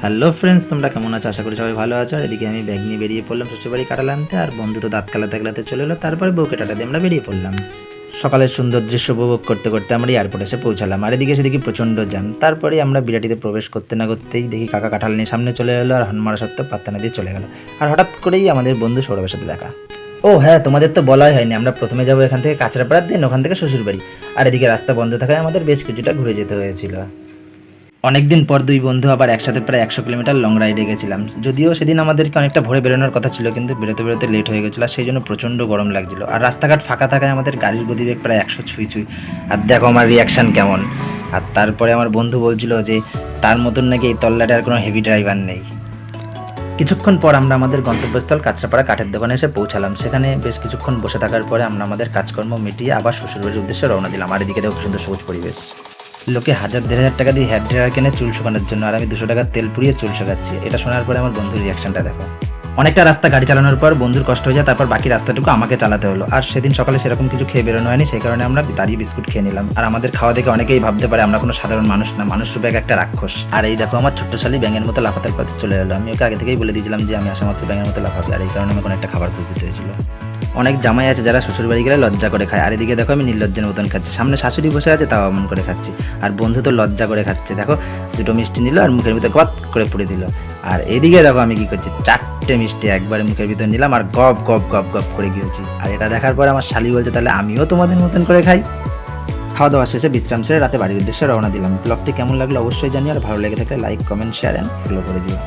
Hello friends, তোমরা কেমন আছো? আশা করি সবাই ভালো আছো। আর এদিকে আমি ব্যাগ নিয়ে বেরিয়ে পড়লাম শ্বশুরবাড়ি কাটাল আনতে, আর বন্ধু তো দাঁত কালাতে কালাতে চলে এলো। তারপরে বউকে টাটা দিয়ে আমরা বেরিয়ে পড়লাম। সকালের সুন্দর দৃশ্য উপভোগ করতে করতে আমরা এয়ারপোর্টে এসে পৌঁছালাম। আর এদিকে সেদিকে প্রচণ্ড জ্যাম। তারপরে আমরা বিরাটিতে প্রবেশ করতে না করতেই দেখি কাকা কাঁঠাল নিয়ে সামনে চলে এলো, আর হনমারা সত্ত্বেও পাত্তা না দিয়ে চলে গেল। আর হঠাৎ করেই আমাদের বন্ধু সৌরভের সাথে দেখা। ও হ্যাঁ, তোমাদের তো বলাই হয়নি, আমরা প্রথমে যাবো এখান থেকে কাঁচরাপাড়া, দেন ওখান থেকে শ্বশুরবাড়ি। আর এদিকে রাস্তা বন্ধ থাকায় আমাদের বেশ কিছুটা ঘুরে যেতে হয়েছিল। অনেকদিন পর দুই বন্ধু আবার একসাথে প্রায় 100 কিলোমিটার লং রাইডে গেছিলাম। যদিও সেদিন আমাদেরকে অনেকটা ভোরে বেরোনোর কথা ছিল, কিন্তু বেরোতে বেরোতে লেট হয়ে গেছিলো, আর সেই জন্য প্রচণ্ড গরম লাগছিল। আর রাস্তাঘাট ফাঁকা থাকায় আমাদের গাড়ির গতিবেগ প্রায় 100 ছুঁই ছুঁই। আর দেখো আমার রিয়াকশান কেমন। আর তারপরে আমার বন্ধু বলছিল যে তার মতন নাকি এই তল্লাটে আর কোনো হেভি ড্রাইভার নেই। কিছুক্ষণ পর আমরা আমাদের গন্তব্যস্থল কাঁচরাপাড়া কাঠের দোকানে এসে পৌঁছালাম। সেখানে বেশ কিছুক্ষণ বসে থাকার পরে আমরা আমাদের কাজকর্ম মিটিয়ে আবার শ্বশুরবাড়ির উদ্দেশ্যে রওনা দিলাম। আর এদিকে দেখো সুন্দর সবুজ পরিবেশ। লোকে 1000-1500 টাকা দিয়ে হেয়ার ড্রায়ার কেনে চুল শুকানোর জন্য, আর আমি 200 টাকার তেল পুড়িয়ে চুল শুকাচ্ছি। এটা শোনার পরে আমার বন্ধুর রিয়াকশনটা দেখো। অনেকটা রাস্তা গাড়ি চালানোর পর বন্ধুর কষ্ট হয়ে যায়, তারপর বাকি রাস্তাটুকু আমাকে চালাতে হলো। আর সেদিন সকালে সেরকম কিছু খেয়ে বেরোনো হয়নি, সেই কারণে আমরা দাঁড়িয়ে বিস্কুট খেয়ে নিলাম। আর আমাদের খাওয়া দেখে অনেকেই ভাবতে পারে আমরা কোনো সাধারণ মানুষ না, মানুষ রূপে একটা রাক্ষস। আর এই দেখো আমার ছোট্ট শালি ব্যাঙের মতো লাফাতার পথে চলে এলো। আমি ওকে আগে থেকেই বলে দিয়েছিলাম যে আমি আসা মাত্র ব্যাঙের মতো লাফাবি, আর এই কারণে আমি কোনো একটা খাবার খুঁজতে হয়েছিল। অনেক জামাই আছে যারা শ্বশুরবাড়ি গেলে লজ্জা করে খায়, আর এদিকে দেখো আমি নির্লজ্জের মতন খাচ্ছি। সামনে শাশুড়ি বসে আছে, তাও অমন করে খাচ্ছি। আর বন্ধু তো লজ্জা করে খাচ্ছে। দেখো দুটো মিষ্টি নিল আর মুখের ভিতরে গপ করে পুড়ে দিল। আর এদিকে দেখো আমি কি করছি, 4টে মিষ্টি একবারে মুখের ভিতরে নিলাম আর গপ গপ গপ গপ করে গিয়েছি। আর এটা দেখার পরে আমার শালি বলছে তাহলে আমিও তোমাদের মতন করে খাই। খাওয়া দাওয়া শেষে বিশ্রাম ছেড়ে রাতে বাড়ির উদ্দেশ্যে রওনা দিলাম। ব্লগটি কেমন লাগলো অবশ্যই জানিও, আর ভালো লেগে থাকলে like, comment, share and follow করে দিও।